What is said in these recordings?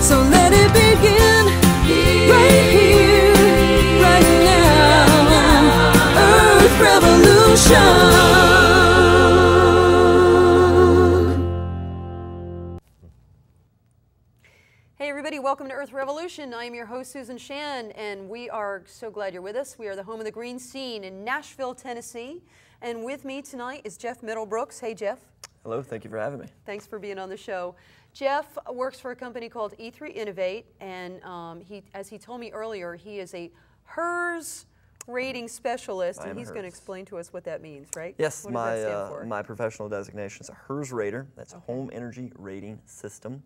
So let it begin right here, right now. Earth Revolution. Hey everybody, welcome to Earth Revolution. I am your host Susan Shan, and we are so glad you're with us. We are the home of the green scene in Nashville, Tennessee. And with me tonight is Jeff Middlebrooks. Hey Jeff. Hello, thank you for having me. Thanks for being on the show. Jeff works for a company called E3 Innovate, and as he told me earlier, he is a HERS rating specialist, and he's going to explain to us what that means, right? Yes, what does that stand for? my professional designation is a HERS rater. That's a Home Energy Rating System,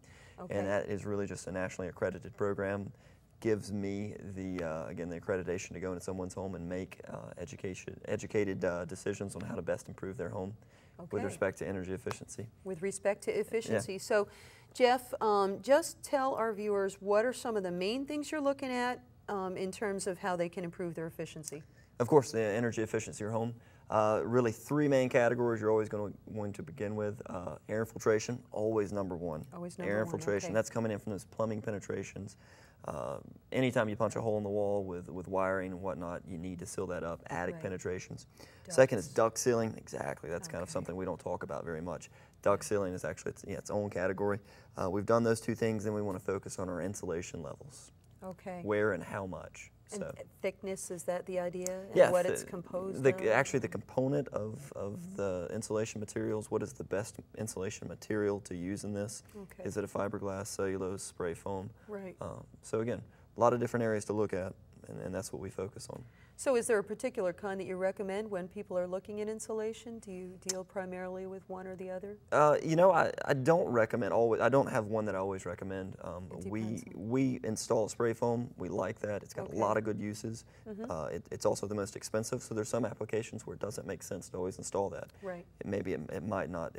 and that is really just a nationally accredited program. Gives me the again the accreditation to go into someone's home and make educated decisions on how to best improve their home with respect to energy efficiency. With respect to efficiency. Yeah. So, Jeff, just tell our viewers what are some of the main things you're looking at in terms of how they can improve their efficiency. Of course, the energy efficiency of your home. Really three main categories you're always going to begin with. Air infiltration, always number one. Always number air one, infiltration, okay. That's coming in from those plumbing penetrations. Anytime you punch a hole in the wall with wiring and whatnot, you need to seal that up, attic penetrations. Ducts. Second is duct sealing, exactly, that's kind of something we don't talk about very much. Duct sealing is actually its own category. We've done those two things, then we want to focus on our insulation levels. Okay. Where and how much. And thickness, is that the idea? And yeah, what it's composed of? Actually, the component of the insulation materials, what is the best insulation material to use in this? Okay. Is it a fiberglass, cellulose, spray foam? Right. So again, a lot of different areas to look at, and that's what we focus on. So is there a particular kind that you recommend when people are looking at insulation? Do you deal primarily with one or the other? You know, I don't recommend always. I don't have one that I always recommend. We install spray foam. We like that. It's got a lot of good uses. It's also the most expensive, so there's some applications where it doesn't make sense to always install that. Right. It might not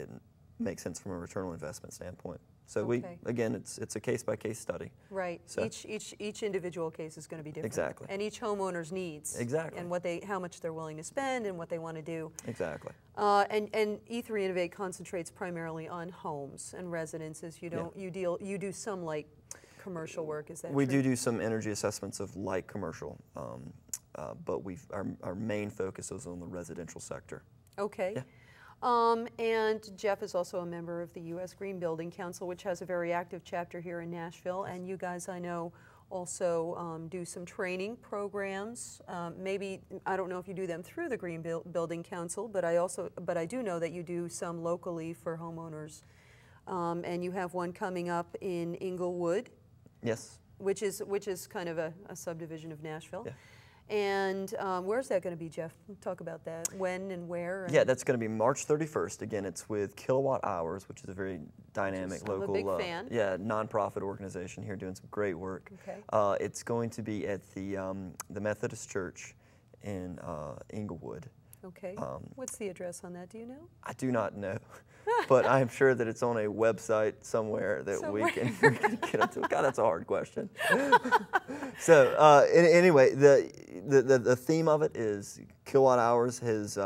make sense from a return on investment standpoint. So again, it's a case-by-case study. Right. So each individual case is going to be different. Exactly. And each homeowner's needs. Exactly. And how much they're willing to spend and what they want to do. Exactly. And E3 Innovate concentrates primarily on homes and residences. You don't. You do some light commercial work. Is that we true? do some energy assessments of light commercial, but our main focus is on the residential sector. Okay. Yeah. And Jeff is also a member of the U.S. Green Building Council, which has a very active chapter here in Nashville. And you guys, I know, also do some training programs. Maybe, I don't know if you do them through the Green Building Council, but I do know that you do some locally for homeowners. And you have one coming up in Inglewood. Yes. Which is kind of a subdivision of Nashville. Yeah. And where's that going to be, Jeff? Talk about that. When and where? And yeah, that's going to be March 31st. Again, it's with Kilowatt Hours, which is a very dynamic local, I'm a big fan. nonprofit organization here doing some great work. Okay. It's going to be at the Methodist Church in Inglewood. Okay. What's the address on that? Do you know? I do not know, but I'm sure that it's on a website somewhere that we can get up to. God, that's a hard question. So anyway, the theme of it is Kilowatt Hours has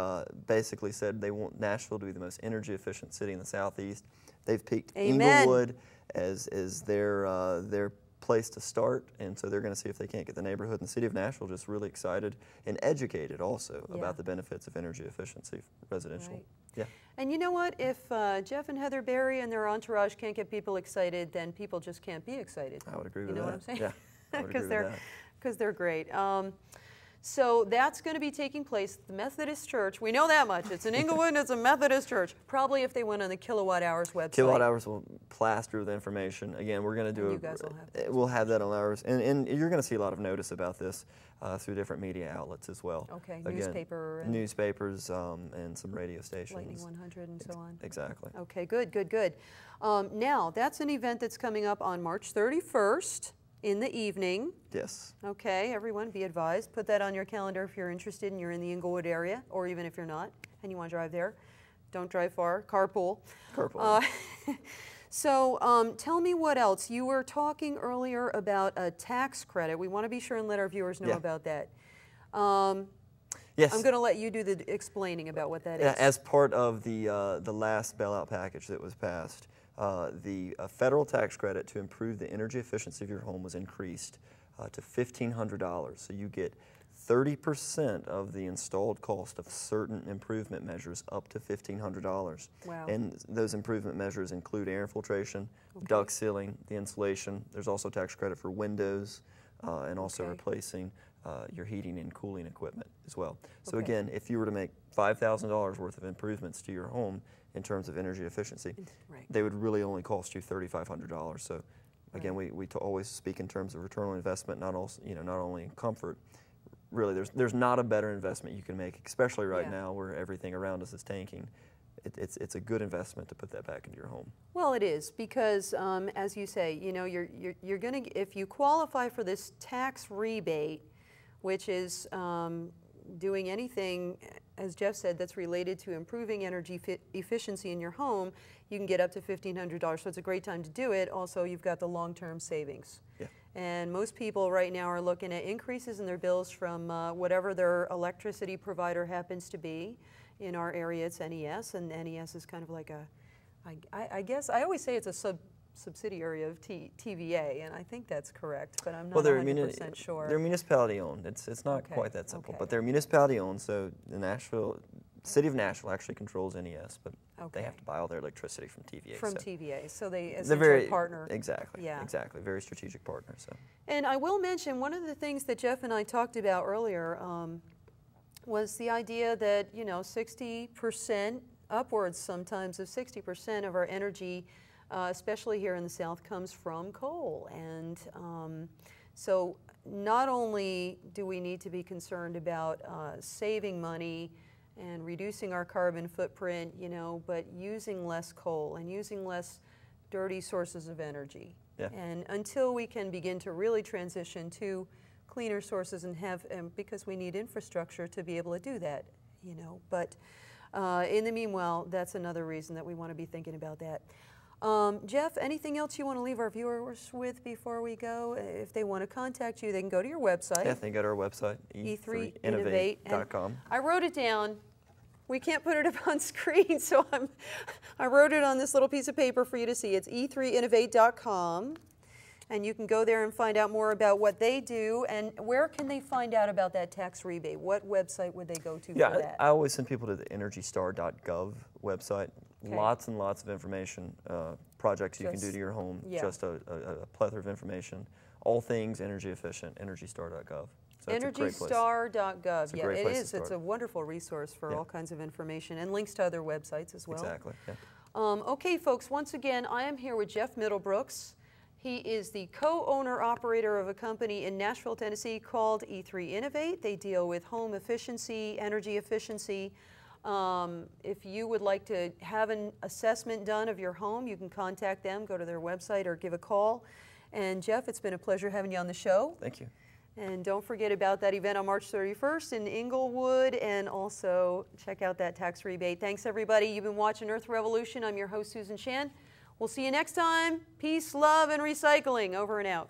basically said they want Nashville to be the most energy efficient city in the Southeast. They've picked Inglewood as their place to start, and so they're going to see if they can't get the neighborhood and the city of Nashville just really excited and educated also about the benefits of energy efficiency residential. Right. Yeah. And you know what? If Jeff and Heather Berry and their entourage can't get people excited, then people just can't be excited. I would agree with that. You know what I'm saying? Yeah. Because they're great. So that's going to be taking place at the Methodist Church. We know that much. It's in Inglewood and it's a Methodist church. Probably if they went on the Kilowatt Hours website. Kilowatt Hours will plaster the information. Again, we're going to do you guys will have that. We'll have that on ours. And you're going to see a lot of notice about this through different media outlets as well. Okay, again, newspapers and some radio stations. Lightning 100 and so on. Exactly. Okay, good, good, good. Now, that's an event that's coming up on March 31st. In the evening. Yes. Okay, everyone be advised. Put that on your calendar if you're interested and you're in the Inglewood area, or even if you're not and you want to drive there. Don't drive far. Carpool. Carpool. So tell me what else. You were talking earlier about a tax credit. We want to be sure and let our viewers know about that. Yes. I'm going to let you do the explaining about what that is. As part of the last bailout package that was passed, the federal tax credit to improve the energy efficiency of your home was increased to $1,500. So you get 30% of the installed cost of certain improvement measures up to $1,500. Wow. And those improvement measures include air infiltration, duct sealing, the insulation. There's also tax credit for windows and also replacing your heating and cooling equipment as well. So again, if you were to make $5,000 worth of improvements to your home in terms of energy efficiency, they would really only cost you $3,500. So again, we always speak in terms of return on investment, not only in comfort. Really, there's not a better investment you can make, especially right now where everything around us is tanking. It's a good investment to put that back into your home. Well, it is because, as you say, you know, you're going to, if you qualify for this tax rebate, which is doing anything, as Jeff said, that's related to improving energy efficiency in your home, you can get up to $1,500. So it's a great time to do it. Also, you've got the long-term savings. Yeah. And most people right now are looking at increases in their bills from whatever their electricity provider happens to be. In our area, it's NES, and NES is kind of like a, I guess, I always say it's a subsidiary of TVA, and I think that's correct, but I'm not 100% sure. They're municipality owned. It's not quite that simple, but they're municipality owned, so the City of Nashville actually controls NES, but they have to buy all their electricity from TVA. From TVA, so they essentially partner. Exactly, exactly, very strategic partner. So. And I will mention, one of the things that Jeff and I talked about earlier was the idea that, you know, 60%, upwards sometimes of 60% of our energy, especially here in the South, comes from coal. And so not only do we need to be concerned about saving money and reducing our carbon footprint, you know, but using less coal and using less dirty sources of energy. Yeah. And until we can begin to really transition to cleaner sources and because we need infrastructure to be able to do that, you know. But in the meanwhile, that's another reason that we want to be thinking about that. Jeff, anything else you want to leave our viewers with before we go? If they want to contact you, they can go to your website. Yeah, they can go to our website, e3innovate.com. I wrote it down. We can't put it up on screen, so I wrote it on this little piece of paper for you to see. It's e3innovate.com. And you can go there and find out more about what they do. And where can they find out about that tax rebate? What website would they go to for that? I always send people to the energystar.gov website. Lots and lots of information, projects you can do to your home, just a plethora of information. All things energy efficient, energystar.gov. So energystar.gov. Yeah, it is. It's a wonderful resource for all kinds of information and links to other websites as well. Exactly. Yeah. Okay, folks, once again, I am here with Jeff Middlebrooks. He is the co-owner-operator of a company in Nashville, Tennessee called E3 Innovate. They deal with home efficiency, energy efficiency. If you would like to have an assessment done of your home, you can contact them, go to their website, or give a call. And Jeff, it's been a pleasure having you on the show. Thank you. And don't forget about that event on March 31st in Inglewood, and also check out that tax rebate. Thanks, everybody. You've been watching Earth Revolution. I'm your host, Susan Shan. We'll see you next time. Peace, love, and recycling. Over and out.